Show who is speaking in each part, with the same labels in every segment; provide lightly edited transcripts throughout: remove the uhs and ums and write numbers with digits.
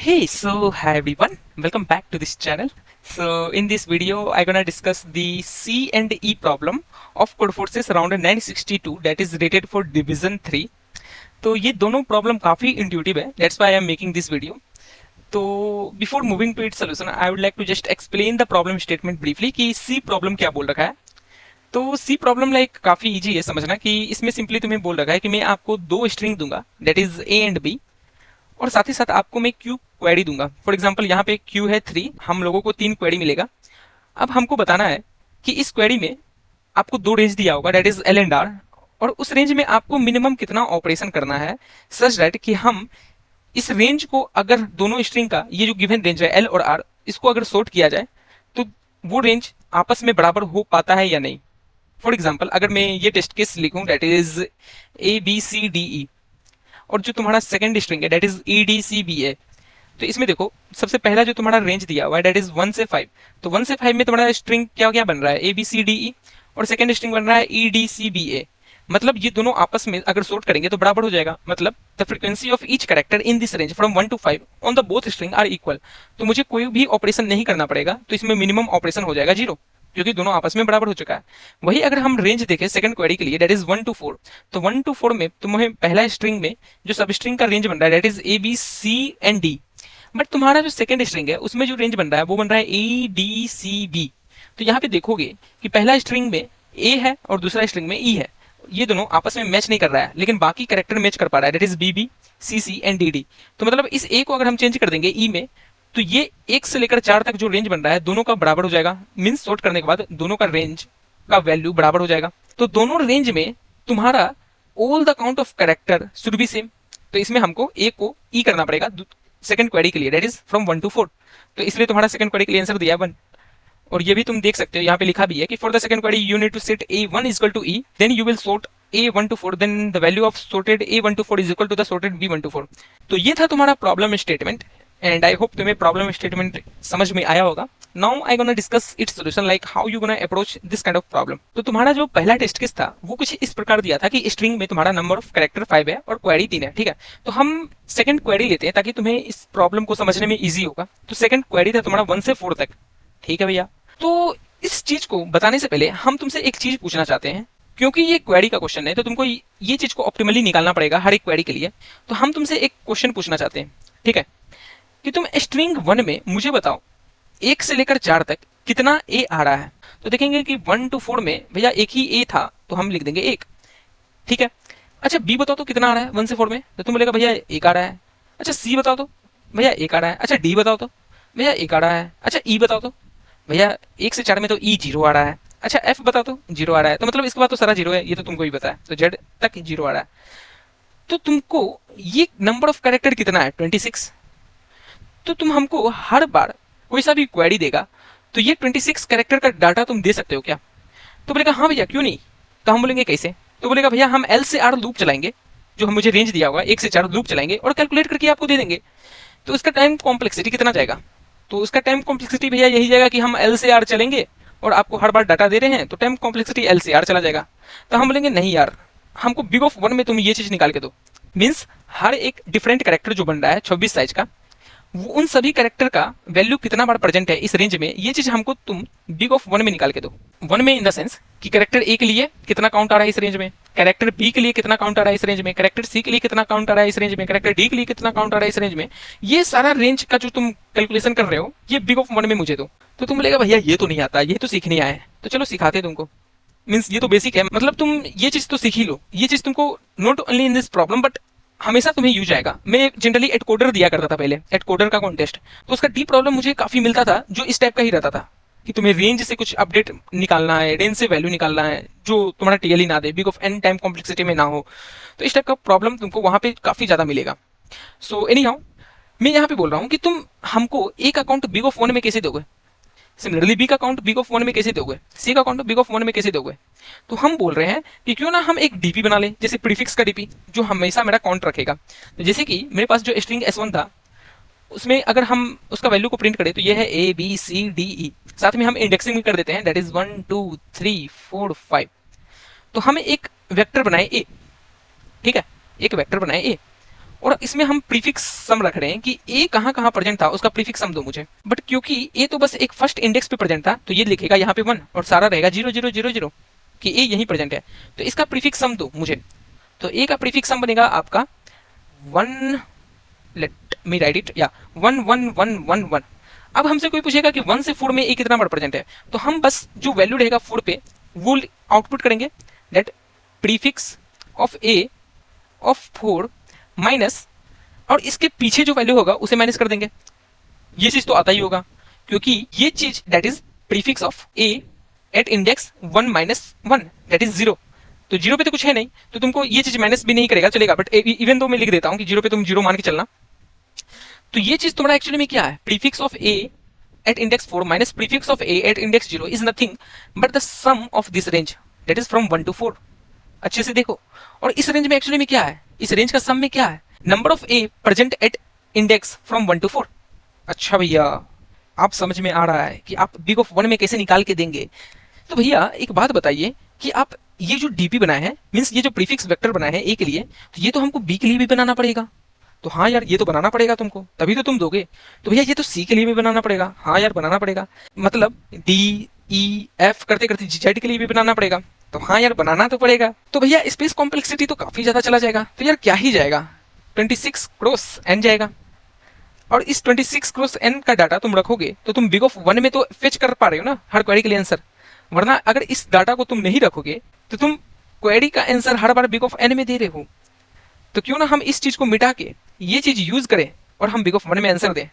Speaker 1: Hey, so hi everyone, welcome back to this channel. So in this video, I'm gonna discuss the C and E problem of Codeforces round 962 that is rated for division 3. तो ये दोनों problem काफी intuitive है, that's why I'm making this video. तो before moving to its solution, I would like to just explain the problem statement briefly कि see problem क्या बोल रखा है. तो सी प्रॉब्लम लाइक काफी इजी है समझना कि इसमें सिंपली तुम्हें बोल रखा है कि मैं आपको दो स्ट्रिंग दूंगा that is A and B, और साथ ही साथ आपको मैं क्यू क्वेरी दूंगा. फॉर एग्जाम्पल यहाँ पे क्यू है 3, हम लोगों को 3 क्वेरी मिलेगा. अब हमको बताना है कि इस क्वेरी में आपको दो रेंज दिया होगा that is L and R, और उस रेंज में आपको मिनिमम कितना ऑपरेशन करना है सच दैट कि हम इस रेंज को, अगर दोनों स्ट्रिंग का ये जो गिवन रेंज है एल और आर, इसको अगर सॉर्ट किया जाए तो वो रेंज आपस में बराबर हो पाता है या नहीं. फॉर एग्जाम्पल अगर मैं ये टेस्ट केस लिखूं that is A B C D E, और जो तुम्हारा सेकंड स्ट्रिंग है that is E D C B A, तो इसमें देखो सबसे पहला जो तुम्हारा रेंज दिया हुआ है दैट इज 1 से 5. तो 1 से 5 में तुम्हारा स्ट्रिंग क्या क्या बन रहा है, ए बी सी डी ई, और सेकंड स्ट्रिंग बन रहा है ई डी सी बी ए. मतलब ये दोनों आपस में अगर सॉर्ट करेंगे तो बराबर हो जाएगा. मतलब the frequency of each character in this range from 1 to 5 on the both string are equal. तो मुझे कोई भी ऑपरेशन नहीं करना पड़ेगा, तो इसमें मिनिमम ऑपरेशन हो जाएगा 0, क्योंकि दोनों आपस में बराबर हो चुका है. वही अगर हम रेंज देखें सेकंड क्वेरी के लिए दैट इज 1 to 4, तो 1 to 4 में तुम्हें पहला स्ट्रिंग में जो सब स्ट्रिंग का रेंज बन रहा है that is A B C and D, but तुम्हारा जो सेकंड स्ट्रिंग है उसमें जो रेंज बन रहा है वो बन रहा है ए डी सी बी. तो यहाँ पे देखोगे कि पहला स्ट्रिंग में ए है और दूसरा स्ट्रिंग में ई है, ये दोनों आपस में मैच नहीं कर रहा है, लेकिन बाकी कैरेक्टर मैच कर पा रहा है that is B B C C and D D. तो मतलब इस ए को अगर हम चेंज कर देंगे ई में, तो ये 1 से लेकर 4 तक जो रेंज बन रहा है दोनों का बराबर हो जाएगा. मीन्स सॉर्ट करने के बाद दोनों का रेंज का वैल्यू बराबर हो जाएगा. तो दोनों रेंज में तुम्हारा all the count of character should be same. तो इसमें हमको ए को ई करना पड़ेगा सेकंड क्वेरी के लिए दैट इज फ्रॉम 1 to 4. तो इसलिए तुम्हारा सेकंड क्वेरी के लिए आंसर दिया है 1. और ये भी तुम देख सकते हो यहाँ पे लिखा भी है कि for the second query you need to set A 1 equal to E, then you will sort A 1 to 4, then the value of sorted A 1 to 4 is equal to the sorted B 1 to 4. तो ये था तुम्हारा problem statement, and I hope तुम्हें problem statement समझ में आया होगा. Now I gonna discuss its solution like how you gonna approach this kind of problem. तो तुम्हारा जो पहला टेस्ट केस था वो कुछ इस प्रकार दिया था कि स्ट्रिंग में तुम्हारा नंबर ऑफ कैरेक्टर 5 है और क्वेरी 3 है. ठीक है, तो हम सेकंड क्वेरी लेते हैं ताकि तुम्हें इस प्रॉब्लम को समझने में इजी होगा. तो सेकंड क्वेरी था तुम्हारा 1 से 4 तक. ठीक है भैया, तो इस चीज को बताने से पहले हम तुमसे एक चीज पूछना चाहते हैं, क्योंकि ये क्वेरी का क्वेश्चन है तो तुमको ये चीज को ऑप्टिमली निकालना पड़ेगा हर एक क्वेरी के लिए. तो हम तुमसे एक क्वेश्चन पूछना चाहते हैं, ठीक है, कि तुम स्ट्रिंग 1 में मुझे बताओ 1 से लेकर 4 तक कितना ए आ रहा है. तो देखेंगे कि 1 to 4 में भैया एक ही ए था तो हम लिख देंगे 1. ठीक है, अच्छा बी बताओ तो कितना आ रहा है 1 से 4 में. तो तुम बोलेगा भैया 1 आ रहा है. अच्छा सी बताओ तो भैया 1 आ रहा है. अच्छा डी बताओ तो भैया 1 आ रहा है. अच्छा ई बताओ तो भैया 1 से 4 में तो ई 0 आ रहा है. अच्छा एफ बताओ तो 0 आ रहा है. तो मतलब इसके बाद तो सारा 0 है, ये तो तुमको ही पता है. तो जेड तक 0 आ रहा है. तो तुमको ये नंबर ऑफ कैरेक्टर कितना है 26. तो तुम हमको हर बार कोई सा भी क्वेरी देगा तो ये 26 कैरेक्टर का डाटा तुम दे सकते हो क्या. तो बोलेगा हाँ भैया क्यों नहीं. तो हम बोलेंगे कैसे. तो बोलेगा भैया हम एल से आर लूप चलाएंगे, जो हम मुझे रेंज दिया होगा 1 से 4 लूप चलाएंगे और कैलकुलेट करके आपको दे देंगे. तो इसका टाइम कॉम्प्लेक्सिटी कितना जाएगा. तो उसका टाइम कॉम्प्लेक्सिटी भैया यही जाएगा कि हम एल से आर चलेंगे और आपको हर बार डाटा दे रहे हैं तो टाइम कॉम्प्लेक्सिटी एल से आर चला जाएगा. तो हम बोलेंगे नहीं यार, हमको बिग ऑफ 1 में तुम ये चीज निकाल के दो. मीन्स हर एक डिफरेंट कैरेक्टर जो बन रहा है 26 साइज का, वो उन सभी कैरेक्टर का वैल्यू कितना बार प्रेजेंट है इस रेंज में, ये चीज हमको तुम बिग ऑफ 1 में निकाल के दो. 1 में इन द सेंस कि कैरेक्टर ए के लिए कितना काउंट आ रहा है इस रेंज में, कैरेक्टर बी के लिए कितना काउंट आ रहा है इस रेंज में, कैरेक्टर सी के लिए कितना काउंट आ रहा है इस रेंज में, कैरेक्टर डी के लिए कितना काउंट आ रहा है इस रेंज में. ये सारा रेंज का जो तुम कैलकुलेशन कर रहे हो ये बिग ऑफ 1 में मुझे दो. तो तुम बोलेगा भैया ये तो नहीं आता, ये तो सीखने आए हैं. तो चलो सिखाते तुमको. मीन्स ये तो बेसिक है, मतलब तुम ये चीज तो सीख ही लो. ये चीज तुमको not only in this problem but हमेशा तुम्हें यूज आएगा. मैं जनरली एटकोडर दिया करता था पहले, एटकोडर का कॉन्टेस्ट, तो उसका डी प्रॉब्लम मुझे काफी मिलता था जो इस टाइप का ही रहता था कि तुम्हें रेंज से कुछ अपडेट निकालना है, रेंज से वैल्यू निकालना है जो तुम्हारा टीएलई ना दे, big of N time complexity में ना हो. तो इस टाइप का प्रॉब्लम तुमको वहां पे काफी ज्यादा मिलेगा. सो एनी हाउ, मैं यहाँ पे बोल रहा हूँ कि तुम हमको ए का अकाउंट बिग ऑफ 1 में कैसे दोगे, सिमिलरली बी का अकाउंट बिग ऑफ 1 में कैसे दोगे, सी का अकाउंट बिग ऑफ 1 में कैसे दोगे. तो हम बोल रहे हैं कि क्यों ना हम एक डीपी बना लें, जैसे प्रीफिक्स का डीपी जो हमेशा मेरा काउंट रखेगा. तो जैसे कि मेरे पास जो स्ट्रिंग S1 था उसमें अगर हम उसका वैल्यू को प्रिंट करें तो ये है ए बी सी डी ई, साथ में हम इंडेक्सिंग भी कर देते हैं दैट इज 1 2 3 4 5. तो हमें एक वेक्टर बनाए ए, ठीक है, एक वेक्टर बनाए ए, और इसमें हम प्रीफिक्स सम रख रहे हैं कि ए कहाँ कहाँ प्रेजेंट था, उसका प्रीफिक्स सम दो मुझे। बट क्योंकि ए तो बस एक फर्स्ट इंडेक्स पे प्रेजेंट था, तो ये लिखेगा यहाँ पे 1 और सारा रहेगा 0 0 0 0 कि ए यहीं प्रेजेंट है। तो इसका प्रीफिक्स सम दो मुझे। तो ए का प्रीफिक्स सम बनेगा आपका 1, लेट मी राइट इट, या 1 1 1 1 1। अब हमसे कोई पूछेगा कि 1 से 4 में ए कितना बार प्रेजेंट है, तो हम बस जो वैल्यू रहेगा 4 पे वो आउटपुट करेंगे, that prefix of A of 4 minus, और इसके पीछे जो वैल्यू होगा उसे माइनस कर देंगे। ये चीज तो आता ही होगा, क्योंकि ये चीज that is prefix of A at index 1 minus 1 that is 0। तो 0 पे तो कुछ है नहीं, तो तुमको ये चीज माइनस भी नहीं करेगा चलेगा, बट इवन दो मैं लिख देता हूं कि 0 पे तुम 0 मान के चलना। तो ये चीज तुम्हारा एक्चुअली में क्या है, prefix of A at index 4 minus prefix of A at index 0 is nothing but the sum of this range that is from 1 to 4। अच्छे से देखो, और इस रेंज में एक्चुअली में क्या है, इस रेंज का सम में क्या है, number of A present at index from 1 to 4। अच्छा भैया, आप समझ में आ रहा है कि आप बिग ऑफ 1 में कैसे निकाल के देंगे। तो भैया एक बात बताइए कि आप ये जो डीपी बनाए हैं, मीन्स ये जो प्रीफिक्स वेक्टर बनाए हैं ए के लिए, तो ये तो हमको बी के लिए भी बनाना पड़ेगा। तो हाँ यार, ये तो बनाना पड़ेगा तुमको, तभी तो तुम दोगे। तो भैया ये तो सी के लिए भी बनाना पड़ेगा। हाँ यार, बनाना पड़ेगा, मतलब डी ई एफ करते करते जेड के लिए भी बनाना पड़ेगा। तो हाँ यार, बनाना तो पड़ेगा। तो भैया स्पेस कॉम्प्लेक्सिटी तो काफी ज्यादा चला जाएगा। तो यार क्या ही जाएगा, 26 क्रॉस एन जाएगा। और इस 26 क्रॉस एन का डाटा तुम रखोगे तो तुम बिग ऑफ 1 में तो फेच कर पा रहे हो ना हर क्वेरी के लिए आंसर। वरना अगर इस डाटा को तुम नहीं रखोगे तो तुम क्वेरी का आंसर हर बार बिग ऑफ एन में दे रहे हो। तो क्यों ना हम इस चीज को मिटा के ये चीज यूज करें और हम बिग ऑफ 1 में आंसर दें।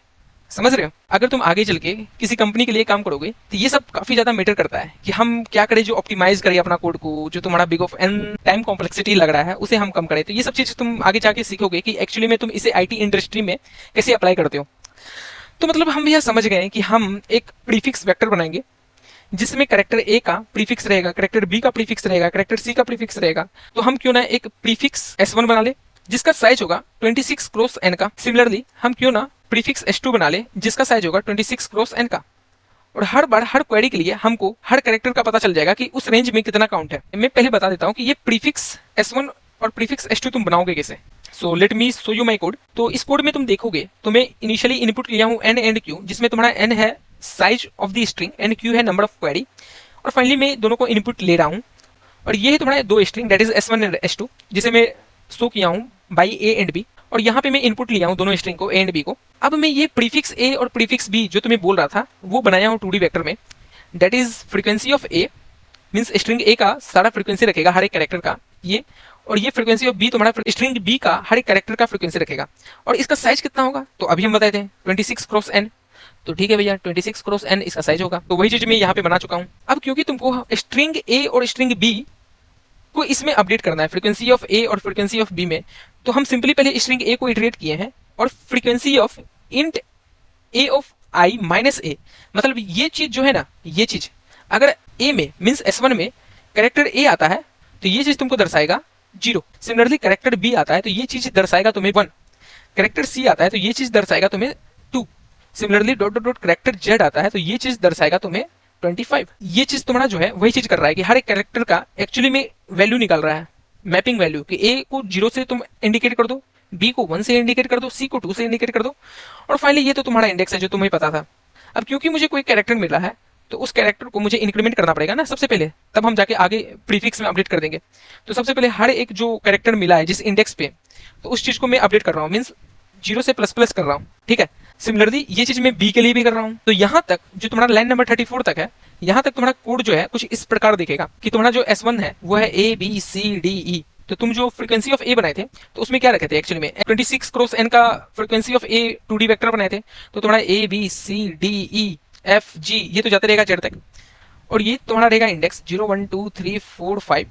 Speaker 1: समझ रहे हो, अगर तुम आगे चल के किसी कंपनी के लिए काम करोगे तो ये सब काफी ज्यादा मैटर करता है कि हम क्या करें जो ऑप्टिमाइज करें अपना कोड को, जो तुम्हारा big of N time complexity लग रहा है उसे हम कम करें। तो ये सब चीज तुम आगे जाके सीखोगे कि एक्चुअली में तुम इसे आईटी इंडस्ट्री में कैसे अप्लाई करते हो। तो मतलब हम यह समझ गए कि हम एक प्रीफिक्स वेक्टर बनाएंगे जिसमें करेक्टर ए का प्रीफिक्स रहेगा, करेक्टर बी का प्रीफिक्स रहेगा, करेक्टर सी का प्रीफिक्स रहेगा। तो हम क्यों ना एक प्रीफिक्स S1 बना ले जिसका साइज होगा 26 क्रॉस एन का। सिमिलरली हम क्यों ना प्रीफिक्स S2 बना ले जिसका साइज होगा 26 क्रॉस एन का। और हर बार हर क्वेरी के लिए हमको हर करेक्टर का पता चल जाएगा कि उस रेंज में कितना काउंट है। मैं पहले बता देता हूँ कि ये प्रीफिक्स S1 और प्रीफिक्स S2 तुम बनाओगे कैसे। So let me show you my code. तो इस कोड में तुम देखोगे तो मैं इनिशियली इनपुट लिया हूँ एन एंड क्यू, जिसमें तुम्हारा एन है size of the string and Q है नंबर ऑफ क्वेरी। और फाइनली मैं दोनों को इनपुट ले रहा हूँ, और ये है तुम्हारा दो string that is S1 and S2 जिसे मैं शो किया हूँ बाई ए एंड बी। और यहाँ पे मैं इनपुट लिया हूँ दोनों स्ट्रिंग को ए एंड बी को। अब मैं ये प्रीफिक्स ए और प्रीफिक्स बी जो तुम्हें बोल रहा था वो बनाया हूँ 2D वेक्टर में। That is frequency of A means string ए का सारा फ्रीक्वेंसी रखेगा हर एक कैरेक्टर का ये, और ये फ्रीक्वेंसी ऑफ बी तुम्हारा स्ट्रिंग बी का हर एक कैरेक्टर का फ्रीक्वेंसी रखेगा। और इसका साइज कितना होगा तो अभी हम बताए थे 26 क्रॉस एन। तो ठीक है भैया, 26 क्रॉस एन इसका साइज होगा। तो वही चीज मैं यहाँ पे बना चुका हूँ। अब क्योंकि तुमको स्ट्रिंग ए और स्ट्रिंग बी को इसमें अपडेट करना है फ्रीक्वेंसी ऑफ ए और फ्रीक्वेंसी ऑफ बी में, तो हम सिंपली पहले स्ट्रिंग ए को इटरेट किए हैं और frequency of int A of I minus A, मतलब ये चीज जो है ना, ये चीज अगर ए में मीन्स S1 में कैरेक्टर ए आता है तो ये चीज तुमको दर्शाएगा 0। सिमिलरली कैरेक्टर बी आता है तो ये चीज दर्शाएगा तुम्हें 1। कैरेक्टर सी आता है तो ये चीज दर्शाएगा तुम्हें 2। Similarly dot dot dot character Z आता है तो ये चीज दर्शाएगा तुम्हें 25। ये चीज तुम्हारा जो है वही चीज कर रहा है कि हर एक कैरेक्टर का एक्चुअली में वैल्यू निकाल रहा है, मैपिंग वैल्यू, कि ए को 0 से तुम इंडिकेट कर दो, बी को 1 से इंडिकेट कर दो, सी को 2 से इंडिकेट कर दो, और फाइनली ये तो तुम्हारा इंडेक्स है जो तुम्हें पता था। अब क्योंकि मुझे कोई कैरेक्टर मिला है तो उस कैरेक्टर को मुझे इंक्रीमेंट करना पड़ेगा ना सबसे पहले, तब हम जाके आगे प्रीफिक्स में अपडेट कर देंगे। तो सबसे पहले हर एक जो कैरेक्टर मिला है जिस इंडेक्स पे, तो उस चीज को मैं अपडेट कर रहा हूँ, मीन्स 0 से प्लस प्लस कर रहा हूँ। ठीक है, सिमिलरली ये चीज मैं बी के लिए भी कर रहा हूँ। तो यहाँ तक जो तुम्हारा लाइन नंबर 34 तक है, यहाँ तक तुम्हारा कोड जो है कुछ इस प्रकार दिखेगा कि तुम्हारा जो S1 है वो है A B C D E। तो तुम जो फ्रीक्वेंसी ऑफ ए बनाए थे तो उसमें क्या रखे थे एक्चुअली में 26 क्रॉस एन का frequency of A 2D vector बनाए थे। तो तुम्हारा A B C D E F G ये तो जाते रहेगा जेड तक, और ये तुम्हारा रहेगा इंडेक्स 0 1 2 3 4 5।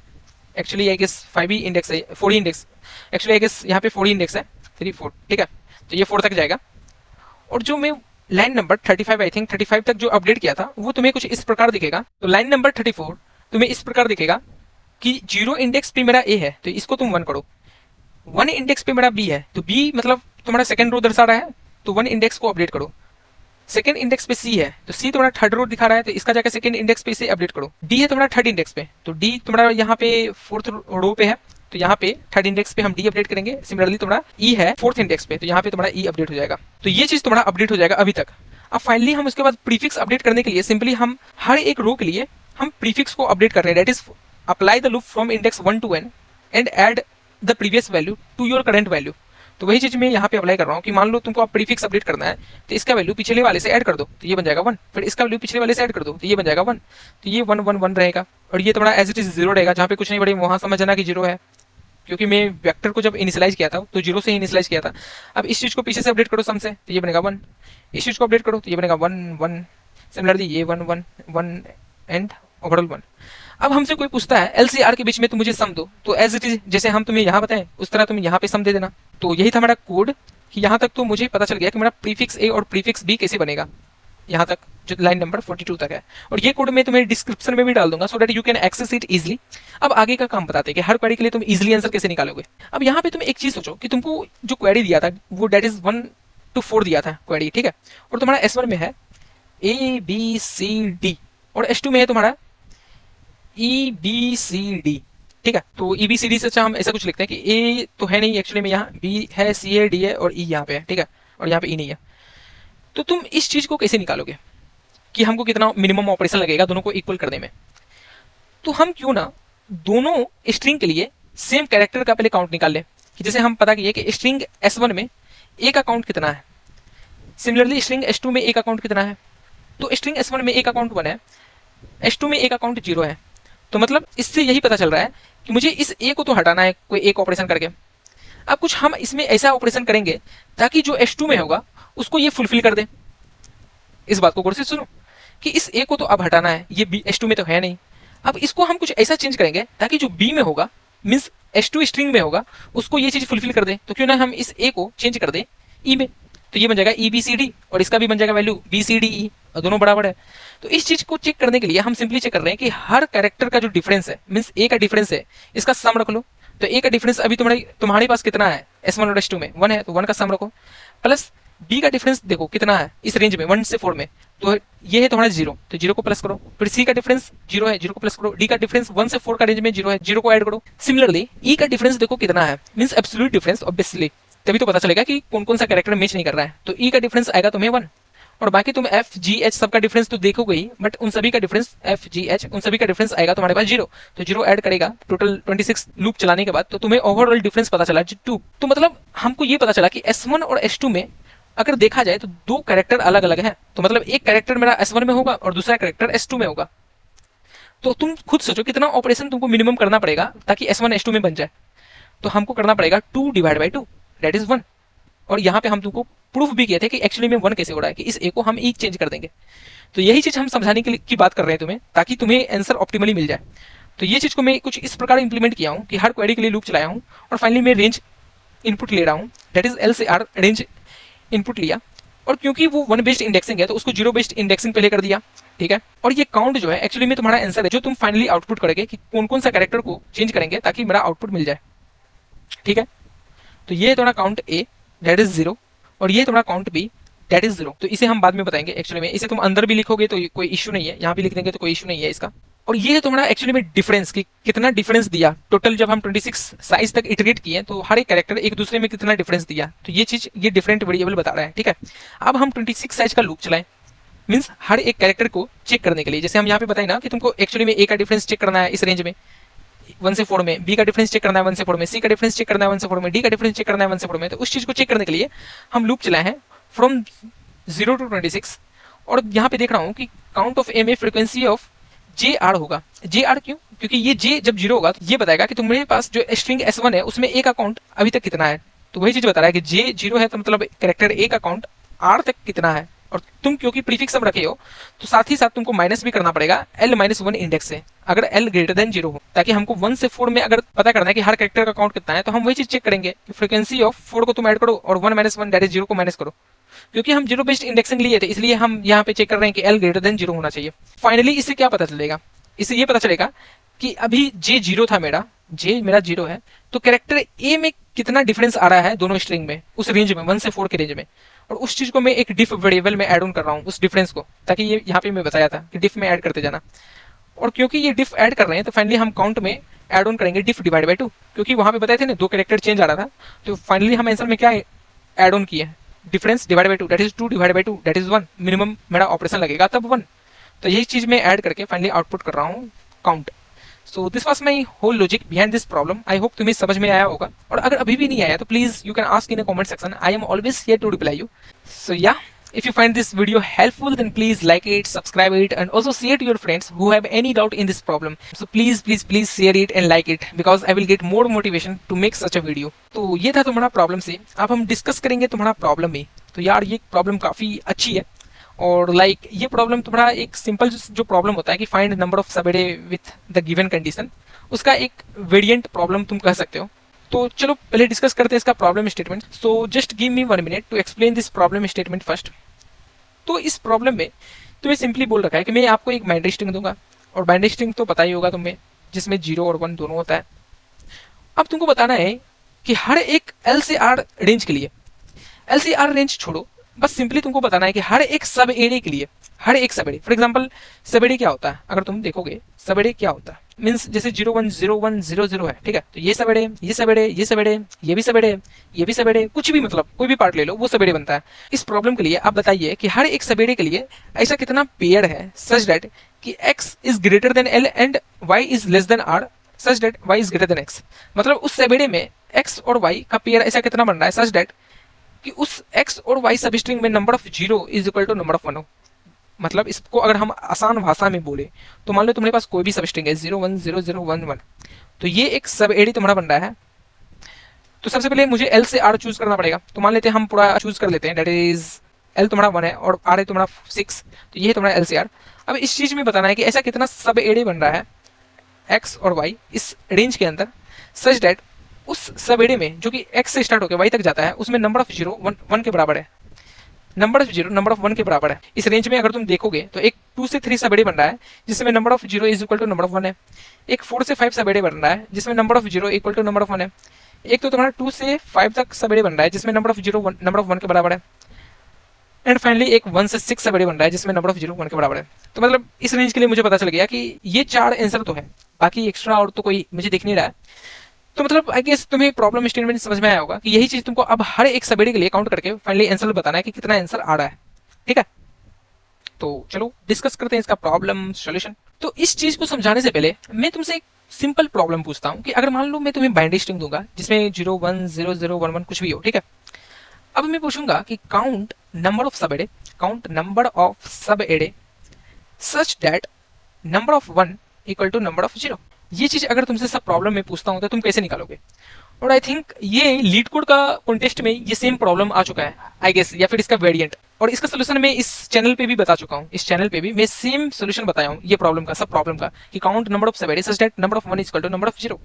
Speaker 1: एक्चुअली आई गेस 5 ही इंडेक्स है, 4 ही इंडेक्स, एक्चुअली आई गेस यहाँ पे 4 ही इंडेक्स है, 3 4। ठीक है, तो ये 4 तक जाएगा। और जो मैं लाइन नंबर 35 आई थिंक 35 तक जो अपडेट किया था वो तुम्हें कुछ इस प्रकार दिखेगा। तो लाइन नंबर 34 तुम्हें इस प्रकार दिखेगा कि 0 इंडेक्स पे मेरा ए है तो इसको तुम 1 करो, 1 इंडेक्स पे मेरा बी है तो बी मतलब तुम्हारा सेकंड रो दर्शा रहा है तो 1 इंडेक्स को अपडेट करो। सेकंड इंडेक्स पे सी है तो सी तुम्हारा थर्ड रो दिखा रहा है तो इसका जाकर सेकंड इंडेक्स पे इसे अपडेट करो। डी है तुम्हारा थर्ड इंडेक्स पे तो डी तुम्हारा यहाँ पे फोर्थ रो पे है तो यहाँ पे थर्ड इंडेक्स पे हम डी अपडेट करेंगे। सिमिलरली तुम्हारा ई है फोर्थ इंडेक्स पे, तो यहाँ पे तुम्हारा ई अपडेट हो जाएगा। तो ये चीज तुम्हारा अपडेट हो जाएगा अभी तक। अब फाइनली हम उसके बाद प्रीफिक्स अपडेट करने के लिए सिंपली हम हर एक रो के लिए हम प्रीफिक्स को अपडेट कर रहे हैं। That is apply the loop from index 1 to n and add the previous value to your current value. तो वही चीज मैं यहाँ पे अप्लाई कर रहा हूँ कि मान लो तुमको अब प्रीफिक्स अपडेट करना है, तो इसका वैल्यू पिछले वाले से ऐड कर दो, तो ये बन जाएगा 1। फिर इसका वैल्यू पिछले वाले से ऐड कर दो, तो ये बन जाएगा 1। तो ये 1 1 1 रहेगा, और ये तुम्हारा एज इट इज 0 रहेगा। जहाँ पे कुछ नहीं बढ़े वहां समझना कि 0 है, क्योंकि मैं वेक्टर को जब इनिशियलाइज किया था तो 0 से ही इनिशियलाइज किया था। अब इस चीज को पीछे से अपडेट करो सम से, तो ये बनेगा 1। इस चीज को अपडेट करो तो ये बनेगा 1 1। सिमिलरली ये 1 1 1 एंड ओवरऑल 1। अब हमसे कोई पूछता है एलसीआर के बीच में तुम मुझे सम दो, तो एज इट इज जैसे हम तुम्हें यहाँ बताएं उस तरह तुम यहाँ पे सम दे देना। तो यही था हमारा कोड कि यहाँ तक तो मुझे पता चल गया कि मेरा प्रीफिक्स ए और प्रीफिक्स बी कैसे बनेगा, यहाँ तक जो लाइन नंबर 42 तक है। और ये कोड मैं तुम्हें डिस्क्रिप्शन में भी डाल दूंगा so that you can access it easily. अब आगे का काम बताते हैं कि हर क्वेरी के लिए तुम इजिली आंसर कैसे निकालोगे। अब यहाँ पे तुम एक चीज सोचो कि तुमको जो क्वेरी दिया था वो दैट इज 1 to 4 दिया था क्वेरी, ठीक है। और तुम्हारा S1 में है ABCD और S2 में है तुम्हारा EBCD, ठीक है। तो EBCD से अच्छा हम ऐसा कुछ लिखते हैं कि A तो है नहीं एक्चुअली में, यहाँ B है, C है, D है और E यहाँ पे है, ठीक है, और यहाँ पे E नहीं है। तो तुम इस चीज को कैसे निकालोगे कि हमको कितना मिनिमम ऑपरेशन लगेगा दोनों को इक्वल करने में। तो हम क्यों ना दोनों स्ट्रिंग के लिए सेम कैरेक्टर का पहले काउंट निकाल लें, कि जैसे हम पता किए कि स्ट्रिंग S1 में A का काउंट कितना है, सिमिलरली स्ट्रिंग S2 में A का काउंट कितना है। तो स्ट्रिंग S1 में A का काउंट 1 है, S2 में A का काउंट 0 है। तो मतलब इससे यही पता चल रहा है कि मुझे इस A को तो हटाना है कोई एक ऑपरेशन करके। अब कुछ हम इसमें ऐसा ऑपरेशन करेंगे ताकि जो S2 में होगा उसको ये फुलफिल कर दे। इस बात को गौर से सुनो कि इस A को तो अब हटाना है, ये B S2 में तो है नहीं। अब इसको हम कुछ ऐसा चेंज करेंगे ताकि जो B में होगा मीन्स S2 स्ट्रिंग में होगा उसको ये चीज फुलफिल कर दे। तो क्यों ना हम इस A को चेंज कर दे E में, तो ये बन जाएगा EBCD और इसका भी बन जाएगा वैल्यू BCDE और दोनों बराबर है। तो इस चीज को चेक करने के लिए हम सिंपली चेक कर रहे हैं कि हर कैरेक्टर का जो डिफरेंस है मीन्स A का डिफरेंस है इसका सम रख लो। तो A का डिफरेंस अभी तुम्हारे पास कितना है S1 और S2 में 1 है, तो 1 का सम रखो, प्लस B का डिफरेंस देखो कितना है इस रेंज में 1 से 4 में, तो ये है तुम्हारा 0, तो 0 को प्लस करो। फिर C का डिफरेंस 0 है, 0 को प्लस करो। D का डिफरेंस 1 से 4 का रेंज में 0 है, 0 को ऐड करो। सिमिलरली E का डिफरेंस देखो कितना है मींस एब्सोल्यूट डिफरेंस ऑब्वियसली, तभी तो पता चलेगा कि कौन कौन सा कैरेक्टर मैच नहीं कर रहा है। तो E का डिफरेंस आएगा तुम्हें 1, और बाकी तुम F G H सबका डिफरेंस तो देखोगे ही, बट उन सभी का डिफरेंस F G H उन सभी का डिफरेंस आएगा तुम्हारे पास 0, तो 0 ऐड करेगा टोटल 26 लूप चलाने के बाद, तो तुम्हें ओवरऑल डिफरेंस पता चला 2। तो मतलब हमको ये पता चला कि S1 और S2 में अगर देखा जाए तो दो कैरेक्टर अलग अलग हैं। तो मतलब एक कैरेक्टर मेरा S1 में होगा और दूसरा कैरेक्टर S2 में होगा। तो तुम खुद सोचो कितना ऑपरेशन तुमको मिनिमम करना पड़ेगा ताकि S1 S2 में बन जाए। तो हमको करना पड़ेगा 2 डिवाइड बाई 2 दैट इज 1। और यहाँ पे हम तुमको प्रूफ भी किए थे कि एक्चुअली में 1 कैसे हो रहा है, कि इस A को हम E चेंज कर देंगे। तो यही चीज हम समझाने की बात कर रहे हैं तुम्हें, ताकि तुम्हें आंसर ऑप्टिमली मिल जाए। तो ये चीज को मैं कुछ इस प्रकार इंप्लीमेंट किया हूँ कि हर क्वेरी के लिए लूप चलाया हूँ और फाइनली मैं रेंज इनपुट ले रहा हूँ, that is LCR range input लिया। और क्योंकि वो 1 बेस्ड इंडेक्सिंग है तो उसको 0 बेस्ड इंडेक्सिंग पहले कर दिया, ठीक है। और ये काउंट जो है एक्चुअली में तुम्हारा आंसर है जो तुम फाइनली आउटपुट करोगे कि कौन कौन सा कैरेक्टर को चेंज करेंगे ताकि मेरा आउटपुट मिल जाए, ठीक है। तो ये तुम्हारा काउंट A दैट इज 0 और ये तुम्हारा काउंट B दैट इज 0। तो इसे हम बाद में बताएंगे। एक्चुअली में इसे तुम अंदर भी लिखोगे तो कोई इशू नहीं है, यहाँ भी लिख देंगे तो कोई इशू नहीं है इसका। और ये है तुम्हारा एक्चुअली में डिफरेंस कि कितना डिफरेंस दिया टोटल। जब हम 26 साइज तक इटरेट किए तो हर एक कैरेक्टर एक दूसरे में कितना डिफरेंस दिया, तो ये चीज ये डिफरेंट वेरिएबल बता रहा है, ठीक है। अब हम 26 साइज का लूप चलाएं मींस हर एक कैरेक्टर को चेक करने के लिए। जैसे हम यहाँ पे बताए ना कि तुमको एक्चुअली में A का डिफरेंस चेक करना है इस रेंज में 1 से 4 में, B का डिफरेंस चेक करना है 1 से 4 में, C का डिफरेंस चेक करना है 1 से 4 में, D का डिफरेंस चेक करना है 1 से 4 में। तो उस चीज को चेक करने के लिए हम लूप चलाए हैं फ्रॉम 0 to 26। और यहाँ पे देख रहा हूँ कि काउंट ऑफ A में फ्रीक्वेंसी ऑफ JR होगा। JR क्यों? क्योंकि ये J जब 0 होगा तो ये बताएगा कि तुम्हारे पास जो स्ट्रिंग S1 है उसमें A का काउंट अभी तक कितना है। तो वही चीज बता रहा है कि J 0 है तो मतलब कैरेक्टर A का काउंट R तक कितना है। और तुम क्योंकि प्रीफिक्स सब रखे हो तो साथ ही साथ तुमको माइनस भी करना पड़ेगा L-1 इंडेक्स से अगर L ग्रेटर देन 0 हो, ताकि हमको 1 से 4 में अगर पता करना है कि हर कैरेक्टर का काउंट कितना है तो हम वही चीज चेक करेंगे कि फ्रीक्वेंसी ऑफ 4 को तुम ऐड करो और 1-1 दैट इज 0 को माइनस करो। क्योंकि हम 0 बेस्ड इंडेक्सिंग लिए थे इसलिए हम यहाँ पे चेक कर रहे हैं कि L ग्रेटर देन 0 होना चाहिए। फाइनली इससे क्या पता चलेगा, इससे ये पता चलेगा कि अभी J 0 था J मेरा 0 है तो कैरेक्टर A में कितना डिफरेंस आ रहा है दोनों स्ट्रिंग में उस रेंज में 1 से 4 के रेंज में। और उस चीज को मैं एक डिफ वेरिएबल में ऐड ऑन कर रहा हूँ उस डिफरेंस को, ताकि ये यहाँ पे मैं बताया था कि डिफ में ऐड करते जाना। और क्योंकि ये डिफ ऐड कर रहे हैं तो फाइनली हम काउंट में ऐड ऑन करेंगे डिफ डिवाइड बाई 2, क्योंकि वहां पे बताए थे ना 2 कैरेक्टर चेंज आ रहा था, तो फाइनली हम आंसर में क्या ऐड ऑन किए, difference divide by 2 that is 2 divide by 2 that is 1, minimum मेरा ऑपरेशन लगेगा तब 1। तो यही चीज मैं ऐड करके फाइनली आउटपुट कर रहा हूँ count. So this was my whole logic behind this problem. I hope तुम्हें समझ में आया होगा, और अगर अभी भी नहीं आया तो please you can ask in a comment section, I am always here to reply you. So yeah, if you find this video helpful, then please like it, subscribe it, and also share to your friends who have any doubt in this problem. So please share it and like it, because I will get more motivation to make such a video. तो ये था तुम्हारा problem से। अब हम discuss करेंगे तुम्हारा problem में। तो यार ये प्रॉब्लम काफी अच्छी है, और लाइक ये प्रॉब्लम तुम्हारा एक सिंपल जो प्रॉब्लम होता है कि फाइंड नंबर ऑफ सब array with the given condition, उसका एक वेरिएंट प्रॉब्लम तुम कह सकते हो। तो चलो पहले डिस्कस करते हैं इसका problem statement. So just give me 1 minute to explain this problem statement first. तो इस प्रॉब्लम में तुम्हें सिंपली बोल रखा है कि मैं आपको एक बाइनरी स्ट्रिंग दूंगा, और बाइनरी स्ट्रिंग तो पता ही होगा तुम्हें, जिसमें 0 और 1 दोनों होता है। अब तुमको बताना है कि हर एक एल से आर रेंज के लिए, एल से आर रेंज छोड़ो, बस सिंपली तुमको बताना है कि हर एक सब एरे के लिए, हर एक सब एरे, फॉर एग्जाम्पल सब एरे क्या होता है, अगर तुम देखोगे सब एरे क्या होता है, मीन्स जैसे 0 1 0 1 0 0 है, ठीक है, तो ये सब एरे, ये सब एरे, ये सब एरे, ये भी सब एरे, ये भी सब एरे, कुछ भी मतलब कोई भी पार्ट ले लो वो सब एरे बनता है। इस प्रॉब्लम के लिए आप बताइए कि हर एक सब एरे के लिए ऐसा कितना पेयर है सच दैट कि x is greater than l and y is less then r such that y is greater than x। मतलब उस सब एरे में x और y का पेयर ऐसा कितना बन रहा है सच दैट कि उस x और y सब स्ट्रिंग में number of 0 is equal to number of 1 हो। मतलब इसको अगर हम आसान भाषा में बोले तो मान लो तुम्हारे पास कोई भी सब स्ट्रिंग है 0 1 0 0 1 1, तो ये एक सब एरे तुम्हारा बन रहा है। तो सबसे पहले मुझे एल से आर चूज करना पड़ेगा, तो मान लेते हैं हम पूरा चूज कर लेते हैं, दैट इज एल तुम्हारा 1 है और आर है तुम्हारा 6, तो ये है तुम्हारा एल से आर। अब इस चीज में बताना है कि ऐसा कितना सब एरे बन रहा है एक्स और वाई इस रेंज के अंदर सच दैट उस सब एरे में जो कि एक्स से स्टार्ट होकर वाई तक जाता है उसमें नंबर ऑफ 0 1 के बराबर है, नंबर ऑफ 0 नंबर ऑफ 1 के बराबर है। इस रेंज में अगर तुम देखोगे तो एक 2 से 3 सब एरे बन रहा है जिसमें number of 0 is equal to number of 1 है, एक 4 से 5 सब एरे बन रहा है जिसमें number of 0 equal to number of 1 है, एक तो तुम्हारा 2 से 5 तक सब एरे बन रहा है जिसमें नंबर ऑफ 0 नंबर ऑफ 1 के बराबर है, एंड फाइनली एक 1 से 6 सब एरे बन रहा है जिसमें नंबर ऑफ 0 1 के बराबर है। तो मतलब इस रेंज के लिए मुझे पता चल गया कि ये 4 आंसर तो है, बाकी एक्स्ट्रा और तो कोई मुझे दिख नहीं रहा है। तो मतलब आई गेस तुम्हें प्रॉब्लम स्टेटमेंट समझ में आया होगा कि यही चीज तुमको अब हर एक सब एरे के लिए काउंट करके फाइनली आंसर बताना है कि कितना आंसर आ रहा है, ठीक है। तो चलो डिस्कस करते हैं इसका प्रॉब्लम सॉल्यूशन। तो इस चीज को समझाने से पहले मैं तुमसे एक सिंपल प्रॉब्लम पूछता हूँ कि अगर मान लो मैं तुम्हें बाइनरी स्ट्रिंग दूंगा जिसमें 0 1 0 0 1 1 कुछ भी हो, ठीक है। अब मैं पूछूंगा कि count number of subarray, count number of subarray such that number of 1 equal to number of 0। ये चीज अगर तुमसे सब प्रॉब्लम में पूछता हूं तो तुम कैसे निकालोगे? और आई थिंक ये लीड कोड का कॉन्टेस्ट में ये सेम प्रॉब्लम आ चुका है आई गेस, या फिर इसका वेरिएंट, और इसका सोल्यूशन मैं इस चैनल पे भी बता चुका हूँ। इस चैनल पे भी मैं सेम सोल्यूशन बताया हूँ ये प्रॉब्लम का, सब प्रॉब्लम का, कि count number of subarray such that number of 1 equal to number of 0,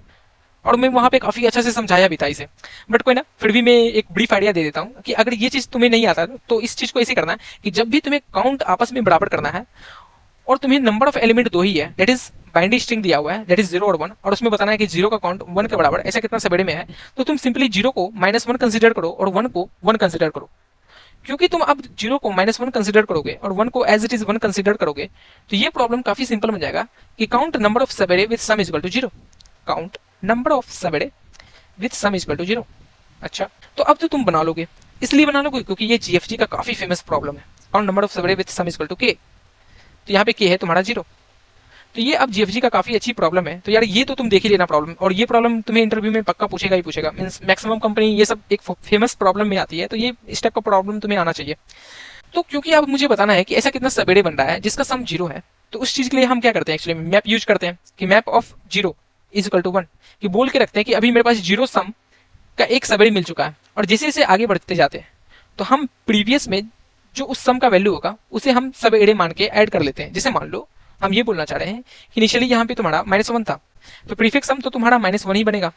Speaker 1: और मैं वहां पे काफी अच्छा से समझाया भी था इसे। बट कोई ना, फिर भी मैं एक ब्रीफ आइडिया दे देता हूँ कि अगर ये चीज तुम्हें नहीं आता तो इस चीज को ऐसे करना है कि जब भी तुम्हें काउंट आपस में बराबर करना है और तुम्हें नंबर ऑफ एलिमेंट 2 ही है, दैट इज बाइनरी स्ट्रिंग दिया हुआ है, दैट इज 0 और 1, और उसमें बताना है कि 0 का काउंट 1 के बराबर ऐसा कितना सब एरे में है, तो तुम सिंपली 0 को -1 कंसीडर करो और 1 को 1 कंसीडर करो। क्योंकि तुम अब 0 को -1 कंसीडर करोगे और 1 को एज इट इज 1 कंसीडर करोगे तो ये प्रॉब्लम काफी सिंपल बन जाएगा कि count number of subarray with sum is equal to 0, count number of subarray with sum is equal to 0। अच्छा, तो अब तो तुम बना लोगे, इसलिए बना लोगे क्योंकि ये जीएफजी का काफी फेमस प्रॉब्लम है, count number of subarray with sum is equal to k। तो यहाँ पे k है तुम्हारा 0, तो ये अब जीएफजी का काफी अच्छी प्रॉब्लम है। तो यार ये तो तुम देख ही लेना प्रॉब्लम, और ये प्रॉब्लम तुम्हें इंटरव्यू में पक्का पूछेगा ही पूछेगा, मींस मैक्सिमम कंपनी ये सब एक फेमस प्रॉब्लम में आती है, तो ये इस टाइप का प्रॉब्लम तुम्हें आना चाहिए। तो क्योंकि अब मुझे बताना है कि ऐसा कितना सब एरे बन रहा है जिसका सम 0 है, तो उस चीज के लिए हम क्या करते हैं एक्चुअली मैप यूज करते हैं कि map of 0 is equal to 1, कि बोल के रखते हैं कि अभी मेरे पास 0 सम का एक सब एरे मिल चुका है, और जैसे जैसे आगे बढ़ते जाते हैं तो हम प्रीवियस में जो उस सम का वैल्यू होगा उसे हम सब एरे मान के ऐड कर लेते हैं। जैसे मान लो हम ये बोलना चाह रहे हैं कि इनिशियली यहाँ पे तुम्हारा -1 था, तो प्रीफिक्स सम तो तुम्हारा -1 ही बनेगा,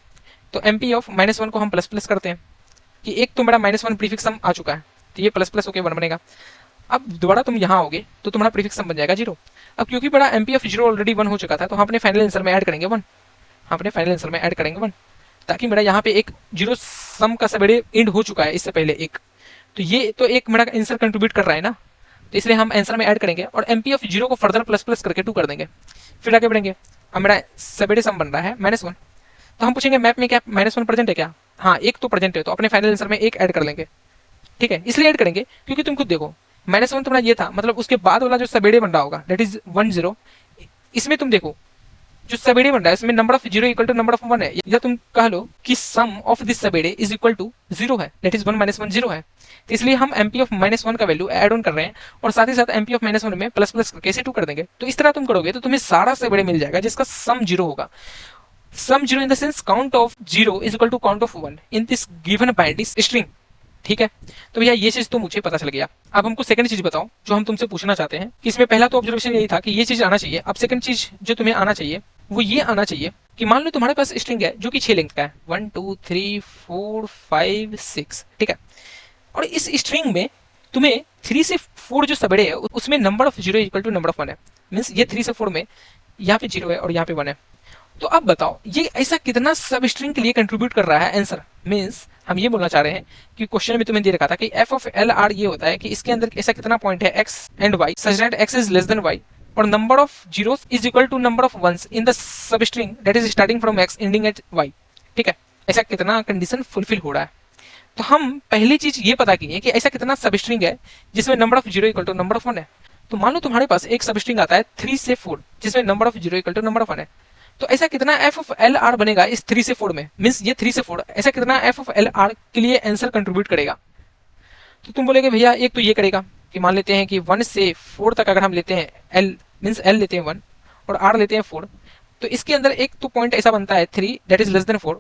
Speaker 1: तो एमपी ऑफ -1 को हम प्लस प्लस करते हैं कि एक तुम्हारा -1 प्रीफिक्स सम आ चुका है, तो ये प्लस प्लस होकर 1 बनेगा। अब दोबारा तुम यहाँ आओगे तो तुम्हारा प्रीफिक्स सम बन जाएगा 0। अब क्योंकि बड़ा एमपी ऑफ 0 ऑलरेडी 1 हो चुका था, तो हम अपने फाइनल आंसर में ऐड करेंगे 1, हम अपने फाइनल आंसर में ऐड करेंगे 1, ताकि मेरा यहाँ पे एक 0 सम का सब एरे एंड हो चुका है इससे पहले एक, तो ये तो एक मेरा आंसर कंट्रीब्यूट कर रहा है ना, तो इसलिए हम आंसर में ऐड करेंगे और एमपी ऑफ 0 को फर्दर प्लस प्लस करके 2 कर देंगे। फिर आगे बढ़ेंगे, अब मेरा सबेरे सम बन रहा है -1, तो हम पूछेंगे मैप में क्या -1 प्रेजेंट है क्या? हाँ, एक तो प्रेजेंट है, तो अपने फाइनल आंसर में एक ऐड कर लेंगे। ठीक है, इसलिए ऐड करेंगे क्योंकि तुम खुद देखो -1 तुम्हारा ये था, मतलब उसके बाद वाला जो सबेरे बन रहा होगा दैट इज 10, इसमें तुम देखो जो सबेरे बन रहा है इसमें number of zero equal to number of 1 है, या तुम कह लो कि sum of this subarray is equal to 0 है, दैट इज 1 -1 0 है। तो इसलिए हम एमपी ऑफ -1 का वैल्यू ऐड ऑन कर रहे हैं और साथ ही साथ एमपी ऑफ -1 में प्लस प्लस करके इसे 2 कर देंगे। तो इस तरह तुम करोगे तो तुम्हें सारा सबेरे मिल जाएगा जिसका सम 0 होगा। Sum 0 in the sense count of 0 is equal to count of 1 in this given binary string. ठीक है, तो भैया ये चीज तो मुझे पता चल गया। अब हमको सेकंड चीज बताओ जो हम तुमसे पूछना चाहते हैं कि इसमें पहला तो ऑब्जर्वेशन यही था कि ये चीज आना चाहिए। अब सेकंड चीज जो तुम्हें आना चाहिए वो ये आना चाहिए कि मान लो तुम्हारे पास स्ट्रिंग है जो कि 6 लेंथ का है, 1 2 3 4 5 6। ठीक है, और इस स्ट्रिंग में तुम्हें 3 से 4 जो सबड़े है उसमें number of 0 equal to number of 1 है। मीन्स ये 3 से 4 में यहाँ पे 0 है और यहाँ पे 1 है। तो अब बताओ ये ऐसा कितना सब स्ट्रिंग के लिए कंट्रीब्यूट कर रहा है आंसर। मीन्स हम ये बोलना चाह रहे हैं कि क्वेश्चन में तुम्हें दे रखा था कि एफ ऑफ एल आर ये होता है कि इसके अंदर ऐसा कितना पॉइंट है X and Y such that X is less than Y और number of zeros is equal to number of ones in the substring that is starting from X ending at Y. ठीक है, ऐसा कितना condition fulfil हो रहा है। तो हम पहली चीज ये पता की है कि ऐसा कितना सब स्ट्रिंग है जिसमें number of 0 equal to number of 1 है। तो मान लो तुम्हारे पास एक सब स्ट्रिंग आता है 3 से 4 जिसमें number of 0 equal to number of 1 है। तो ऐसा कितना एफ ऑफ एल आर बनेगा इस 3 से 4 में। मीन्स ये 3 से 4 ऐसा कितना एफ ऑफ एल आर के लिए आंसर कंट्रीब्यूट करेगा। तो तुम बोलेगे भैया एक तो ये करेगा कि मान लेते हैं कि 1 से 4 तक अगर हम लेते हैं एल मीन्स एल लेते हैं 1 और आर लेते हैं 4, तो इसके अंदर एक तो पॉइंट ऐसा बनता है 3 दैट इज लेस देन 4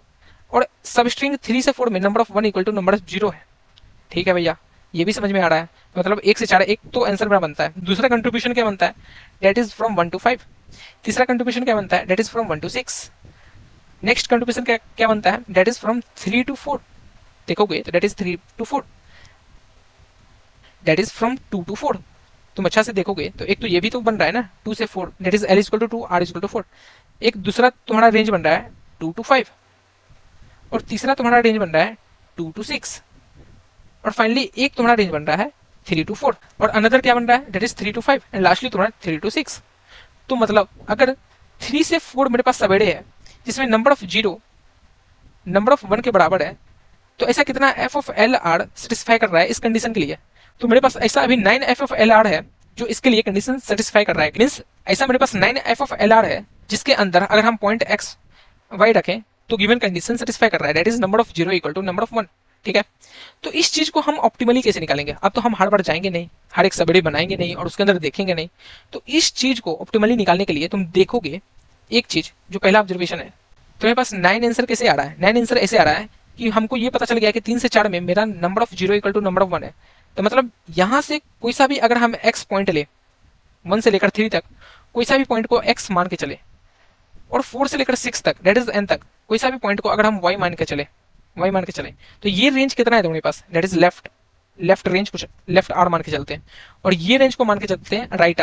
Speaker 1: और सब स्ट्रिंग 3 से 4 में number of 1 equal to number of 0 है। ठीक है भैया, ये भी समझ में आ रहा है। मतलब 1 से 4 एक तो आंसर मेरा बनता है। दूसरा कंट्रीब्यूशन क्या बनता है दैट इज फ्रॉम 1 टू 5। तीसरा कंट्रीब्यूशन क्या बनता है that is from 1 to 6। Next contribution क्या बनता है दैट इज फ्रॉम 3 टू 4। देखोगे तो that is 3 to 4, that is from 2 to 4। तुम अच्छा से देखोगे तो एक तो ये भी तो बन रहा है ना 2 से 4 that is L equal to 2 R equal to 4। एक दूसरा तुम्हारा रेंज बन रहा है 2 टू 5 और तीसरा तुम्हारा रेंज बन रहा है 2 टू 6 और फाइनली एक तुम्हारा रेंज बन रहा है 3 टू 4 और अनदर क्या बन रहा है that is 3 to 5 and lastly तुम्हारा 3 टू 6। तो मतलब अगर 3 से 4 मेरे पास सबेड़े है जिसमें नंबर ऑफ 0 नंबर ऑफ 1 के बराबर है, तो ऐसा कितना F of L R satisfy कर रहा है इस कंडीशन के लिए। तो मेरे पास ऐसा अभी 9 एफ ऑफ एल आर है जो इसके लिए कंडीशन सेटिस्फाई कर रहा है। मीन्स ऐसा मेरे पास 9 एफ ऑफ एल आर है जिसके अंदर अगर हम पॉइंट एक्स वाई रखें तो गिवन कंडीशन सेटिस्फाई कर रहा है that is number of 0 equal to number of 1। ठीक है, तो इस चीज को हम ऑप्टिमली कैसे निकालेंगे। अब तो हम हर बार जाएंगे नहीं, हर एक सबड़े बनाएंगे नहीं और उसके अंदर देखेंगे नहीं। तो इस चीज को ऑप्टिमली निकालने के लिए तुम देखोगे एक चीज जो पहला ऑब्जर्वेशन है तुम्हारे पास 9 आंसर कैसे आ रहा है। 9 आंसर ऐसे आ रहा है कि हमको ये पता चल गया कि 3 से 4 में मेरा number of 0 equal to number of 1 है। तो मतलब यहाँ से कोई सा भी अगर हम एक्स पॉइंट ले 1 से लेकर 3 तक कोई सा भी पॉइंट को एक्स मान के चले और 4 से लेकर 6 तक दैट इज एन तक कोई सा भी पॉइंट को अगर हम वाई मान के चले तो ये रेंज कितना है तुम्हारे पास दैट इज लेफ्ट रेंज कुछ लेफ्ट आर मान के चलते हैं और ये रेंज को मान के चलते हैं राइट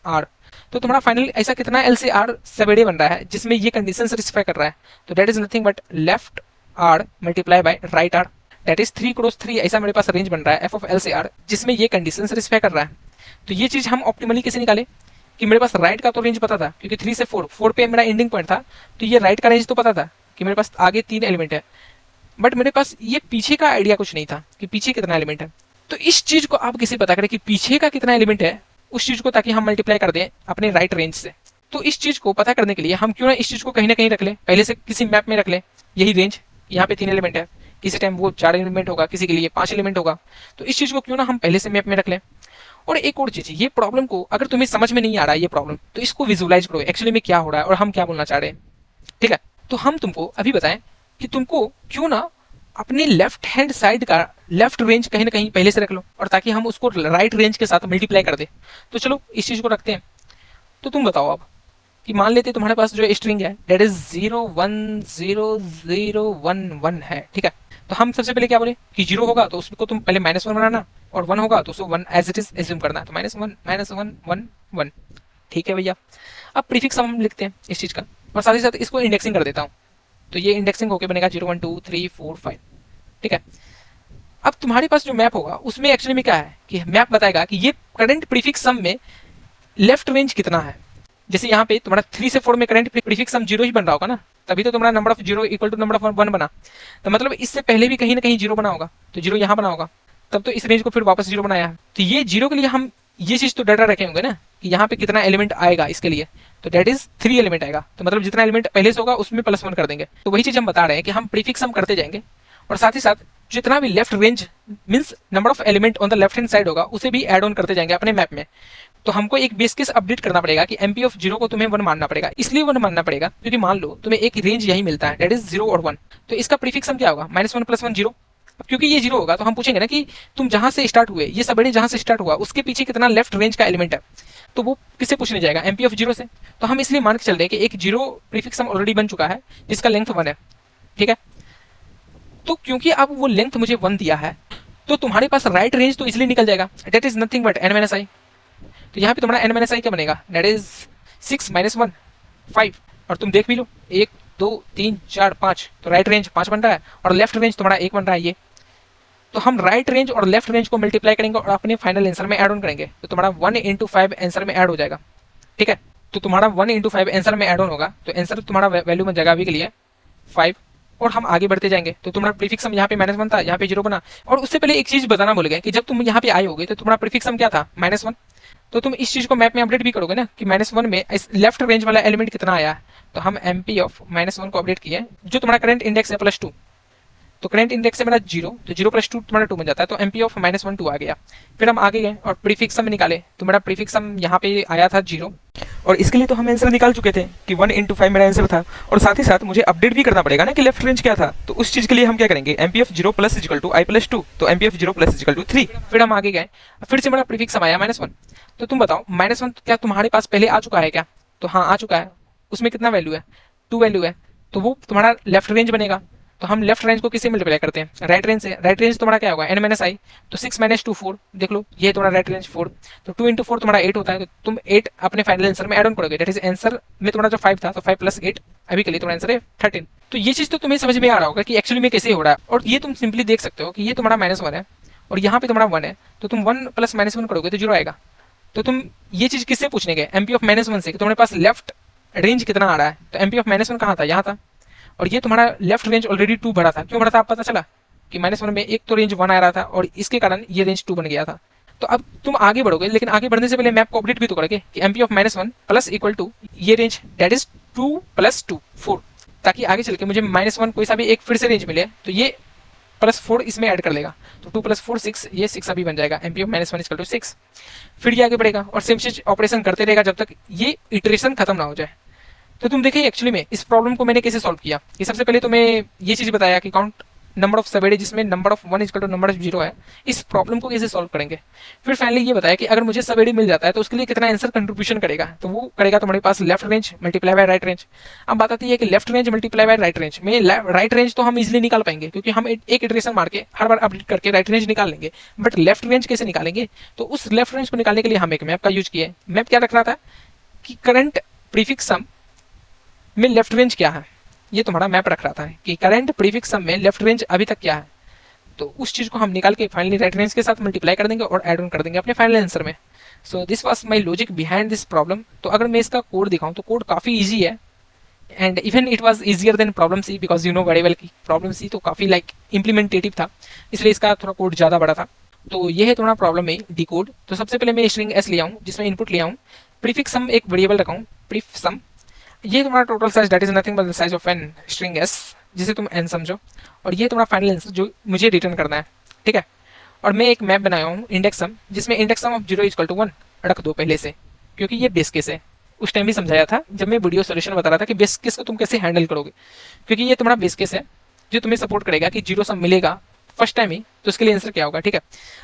Speaker 1: आर। तो तुम्हारा फाइनल ऐसा कितना एल से आर सबेड़े बन रहा है जिसमें ये कंडीशन सेटिस्फाई कर रहा है। तो that is nothing but left R multiply by right R that is 3 cross 3 ऐसा मेरे पास रेंज बन रहा है एफ ऑफ एल से आर जिसमें ये कंडीशन सेटिस्फाई कर रहा है। तो ये चीज हम ऑप्टिमली कैसे निकाले कि मेरे पास राइट का तो रेंज पता था क्योंकि 3 से 4 पे मेरा एंडिंग पॉइंट था, तो ये राइट का रेंज तो पता था कि मेरे पास आगे 3 एलिमेंट है, बट मेरे पास ये पीछे का आइडिया कुछ नहीं था कि पीछे कितना एलिमेंट है। तो इस चीज को आप कैसे पता करें कि पीछे का कितना एलिमेंट है उस चीज को, ताकि हम मल्टीप्लाई कर दें अपने राइट रेंज से। तो इस चीज को पता करने के लिए हम क्यों ना इस चीज को कहीं ना कहीं रख ले, पहले से किसी मैप में रख ले। यही रेंज यहाँ पे 3 एलिमेंट है, किसी टाइम वो 4 एलिमेंट होगा, किसी के लिए 5 एलिमेंट होगा। तो इस चीज को क्यों ना हम पहले से मैप में रख लें। और एक और चीज, ये प्रॉब्लम को अगर तुम्हें समझ में नहीं आ रहा है ये प्रॉब्लम, तो इसको विजुअलाइज करो एक्चुअली में क्या हो रहा है और हम क्या बोलना चाह रहे हैं। ठीक है, तो हम तुमको अभी बताएं कि तुमको क्यों ना अपने लेफ्ट हैंड साइड का लेफ्ट रेंज कहीं ना कहीं पहले से रख लो और ताकि हम उसको राइट रेंज के साथ मल्टीप्लाई कर दे। तो चलो इस चीज को रखते हैं। तो तुम बताओ अब कि मान लेते तुम्हारे पास जो स्ट्रिंग है दैट इज 0 1 0 0 1 1 है। ठीक है, तो हम सबसे पहले क्या बोले कि 0 होगा तो उसको तुम पहले -1 बनाना और 1 होगा तो उसको 1 एज इट इज एज्यूम करना। तो -1 -1 1 1। ठीक है भैया, अब प्रीफिक्स हम लिखते हैं इस चीज का और साथ ही साथ इसको इंडेक्सिंग कर देता हूँ। तो ये इंडेक्सिंग होकर बनेगा 0 1 2 3 4 5। ठीक है, अब तुम्हारे पास जो मैप होगा उसमें एक्चुअली में क्या है कि मैप बताएगा कि ये करंट प्रीफिक्स सम में लेफ्ट रेंज कितना है। जैसे यहाँ पे तुम्हारा 3 से 4 में करंट प्रीफिक्स सम 0 ही बन रहा होगा ना, तभी तो तुम्हारा number of 0 equal to number of 1 बना। तो मतलब इससे पहले भी कहीं ना कहीं 0 बना होगा, तो 0 यहाँ बना होगा, तब तो इस रेंज को फिर वापस 0 बनाया है। तो ये 0 के लिए हम ये चीज तो डाटा रखे होंगे ना कि यहाँ पे कितना एलिमेंट आएगा इसके लिए, तो डेट इज 3 एलिमेंट आएगा, तो मतलब जितना एलिमेंट पहले से होगा उसमें +1 कर देंगे। तो वही चीज हम बता रहे हैं कि हम प्रीफिक्स सम करते जाएंगे और साथ ही साथ जितना भी left range means number of element on the left hand side होगा उसे भी ऐड ऑन करते जाएंगे अपने मैप में। तो हमको एक बेस केस अपडेट करना पड़ेगा कि एमपी ऑफ 0 को तुम्हें 1 मानना पड़ेगा। इसलिए 1 मानना पड़ेगा क्योंकि मान लो तुम्हें एक रेंज यही मिलता है डेट इज 0 और 1, तो इसका प्रीफिक्स सम क्या होगा -1 + 1 0। अब क्योंकि ये 0 होगा तो हम पूछेंगे ना कि तुम जहां से स्टार्ट हुए, ये सबड़ी जहां से स्टार्ट हुआ उसके पीछे कितना लेफ्ट रेंज का एलिमेंट है, तो वो किससे पूछने जाएगा, एमपी ऑफ 0 से। तो हम इसलिए मान के चल रहे हैं कि एक 0 प्रीफिक्स सम ऑलरेडी बन चुका है जिसका लेंथ 1 है, ठीक है। तो क्योंकि अब वो लेंथ मुझे 1 दिया है तो तुम्हारे पास राइट रेंज तो इसलिए निकल जाएगा, that is nothing but n - i। तो यहाँ पे तुम्हारा n - i क्या बनेगा, डेट इज 6 - 1 5, और तुम देख भी लो 1 2 3 4 5, तो राइट रेंज 5 बन रहा है और लेफ्ट रेंज तुम्हारा 1 बन रहा है। ये तो हम राइट रेंज और लेफ्ट रेंज को मल्टीप्लाई करेंगे और अपने फाइनल आंसर में ऐड ऑन करेंगे, तो तुम्हारा 1 × 5 आंसर में ऐड हो जाएगा, ठीक है। तो तुम्हारा 1 × 5 आंसर में ऐड ऑन होगा, तो आंसर तुम्हारा वैल्यू बन जाएगा अभी के लिए 5। और हम आगे बढ़ते जाएंगे तो तुम्हारा प्रीफिक्स सम यहाँ पे -1 था, यहाँ पे 0 बना। और उससे पहले एक चीज बताना भूल गए कि जब तुम यहाँ पे आए होगे तो तुम्हारा प्रीफिक्स सम क्या था, -1। तो तुम इस चीज को मैप में अपडेट भी करोगे ना कि -1 में इस लेफ्ट रेंज वाला एलिमेंट कितना आया है। तो हम एमपी ऑफ -1 को अपडेट किए, जो तुम्हारा करंट इंडेक्स है +2, तो करंट इंडेक्स है मेरा 0, तो 0 + 2 तुम्हारा 2 बन जाता है, तो एमपी ऑफ -1 2 आ गया। फिर हम आगे गए और प्रीफिक्स सम निकाले, तो मेरा प्रीफिक्स सम यहाँ पे आया था 0, और इसके लिए तो हम आंसर निकाल चुके थे कि 1 × 5 मेरा आंसर था। और साथ ही साथ मुझे अपडेट भी करना पड़ेगा ना कि लेफ्ट रेंज क्या था, तो उस चीज के लिए हम क्या करेंगे, एमपी ऑफ 0 + i + 2, तो एमपी ऑफ 0 + 3। फिर हम आगे गए, फिर से मेरा प्रीफिक्स सम आया -1। तो तुम बताओ -1 क्या तुम्हारे पास पहले आ चुका है क्या, तो हाँ आ चुका है। उसमें कितना वैल्यू है, 2 वैल्यू है, तो वो तुम्हारा लेफ्ट रेंज बनेगा। तो हम लेफ्ट रेंज को किससे मल्टीप्लाई करते हैं, राइट रेंज से। राइट रेंज तुम्हारा क्या होगा, n - i, तो 6 - 2 4, देख लो ये तुम्हारा राइट रेंज 4, तो 2 × 4 तुम्हारा 8 होता है, तो तुम 8 अपने फाइनल आंसर में ऐड ऑन करोगे, दैट इज आंसर में तुम्हारा जो 5 था, तो 5 + 8 अभी के लिए तुम्हारा आंसर है 13। तो ये चीज तो तुम्हें समझ में आ रहा होगा कि एक्चुअली में कैसे हो रहा है। और ये तुम सिंपली देख सकते हो कि ये तुम्हारा -1 है और यहाँ पे तुम्हारा 1 है, तो तुम 1 + -1 करोगे तो 0 आएगा। तो तुम ये चीज किससे पूछने गए, एमपी ऑफ -1 से, कि तुम्हारे पास लेफ्ट रेंज कितना आ रहा है। तो एमपी ऑफ -1 कहाँ था, यहाँ था, और ये तुम्हारा लेफ्ट रेंज ऑलरेडी 2 भरा था। क्यों भरा था आप पता चला कि -1 में एक तो रेंज 1 आ रहा था और इसके कारण ये रेंज 2 बन गया था। तो अब तुम आगे बढ़ोगे, लेकिन आगे बढ़ने से पहले मैप को अपडेट भी तो करोगे कि MP of -1 plus equal to ये रेंज दैट इज 2 + 2 4, ताकि आगे चल के मुझे -1 कोई सा भी एक फिर से रेंज मिले तो ये +4 इसमें ऐड कर लेगा, तो 2 + 4 6, ये 6 अभी बन जाएगा, एमपी ऑफ -1 इक्वल टू 6। फिर ये आगे बढ़ेगा और सेम चीज ऑपरेशन करते रहेगा जब तक ये इटरेशन खत्म ना हो जाए। तो तुम देखिए एक्चुअली में इस प्रॉब्लम को मैंने कैसे सॉल्व किया, कि सबसे पहले तो मैं ये चीज बताया कि काउंट नंबर ऑफ सबेडे जिसमें number of 1 equal to number of 0 है, इस प्रॉब्लम को कैसे सॉल्व करेंगे। फिर फाइनली ये बताया कि अगर मुझे सबेडे मिल जाता है तो उसके लिए कितना आंसर कंट्रीब्यूशन करेगा, तो वो करेगा तुम्हारे पास left range multiply by right range. अब बात आती है कि left range multiply by right range में राइट रेंज तो हम इजिली निकाल पाएंगे क्योंकि हम एक इटरेशन मार के हर बार अपडेट करके राइट रेंज निकाल लेंगे, बट लेफ्ट रेंज कैसे निकालेंगे। तो उस लेफ्ट रेंज को निकालने के लिए हम एक मैप का यूज किए। मैप क्या रख रहा था कि करंट प्रीफिक्स सम में लेफ्ट रेंज क्या है, ये तुम्हारा मैप रख रहा था कि करंट प्रीफिक्स सम में लेफ्ट रेंज अभी तक क्या है। तो उस चीज को हम निकाल के फाइनली राइट रेंज के साथ मल्टीप्लाई कर देंगे और ऐड ऑन कर देंगे अपने फाइनल आंसर में। सो this was my logic behind this problem. तो अगर मैं इसका कोड दिखाऊं तो कोड काफी इजी है, and even it was easier than problem C, because you know very well कि प्रॉब्लम सी तो काफी लाइक इंप्लीमेंटेटिव था, इसलिए इसका थोड़ा कोड ज्यादा बड़ा था। तो ये है तुम्हारा प्रॉब्लम में डी कोड। तो सबसे पहले मैं स्ट्रिंग एस ले आऊँ जिसमें इनपुट ले आऊँ, प्रीफिक्स सम एक वेरिएबल रखाऊँ प्रीफ सम, ये तुम्हारा total size that is nothing but the size of an string S जिसे तुम एन समझो, और ये तुम्हारा फाइनल आंसर जो मुझे रिटर्न करना है, ठीक है। और मैं एक मैप बनाया हूँ इंडेक्स सम, जिसमें index sum of 0 equal to 1 रख दो पहले से, क्योंकि ये बेस केस है। उस टाइम भी समझाया था जब मैं वीडियो सोल्यूशन बता रहा था कि बेस केस को तुम कैसे हैंडल करोगे, क्योंकि ये तुम्हारा बेस केस है जो तुम्हें सपोर्ट करेगा कि 0 सम मिलेगा फर्स्ट टाइम ही, तो उसके लिए आंसर क्या होगा, ठीक है।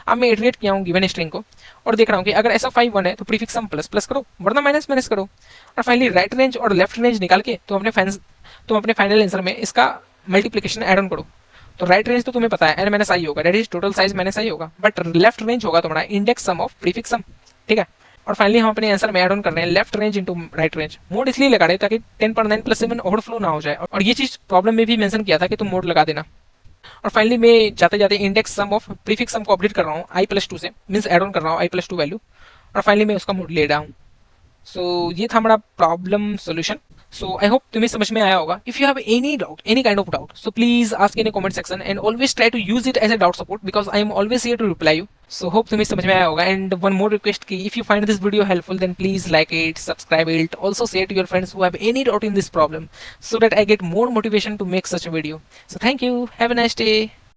Speaker 1: अब मैं इटरेट किया हूँ गिवन स्ट्रिंग को और देख रहा हूँ कि अगर ऐसा 5 1 है तो प्रीफिक्स सम प्लस प्लस करो वरना माइनस माइनस करो, और फाइनली राइट रेंज और लेफ्ट रेंज निकाल के तुम अपने फाइनल आंसर में इसका मल्टीप्लिकेशन ऐड ऑन करो। तो राइट रेंज तो तुम्हें पता है n - i होगा, that is total size minus i होगा, बट लेफ्ट रेंज होगा तुम्हारा इंडेक्स सम ऑफ प्रीफिक्स सम, ठीक है। और फाइनली हम अपने आंसर में ऐड ऑन कर रहे हैं left range into right range. Mode इसलिए लगा रहे ताकि 10.9 + 7 ओवरफ्लो ना हो जाए, और ये चीज प्रॉब्लम में भी मेंशन किया था कि तुम मोड लगा देना। और फाइनली मैं जाते जाते इंडेक्स सम ऑफ प्रीफिक्स सम को अपडेट कर रहा हूँ i + 2 से, मींस ऐड ऑन कर रहा हूँ i + 2 वैल्यू, और फाइनली मैं उसका मोड ले रहा हूँ। सो ये था हमारा problem solution. So I hope तुम्हें समझ में आया होगा. If you have any doubt, any kind of doubt, so please ask in comment section and always try to use it as a doubt support because I am always here to reply you. So hope तुम्हें समझ में आया होगा. And one more request की if you find this video helpful then please like it, subscribe it, also share to your friends who have any doubt in this problem so that I get more motivation to make such a video. So thank you, have a nice day.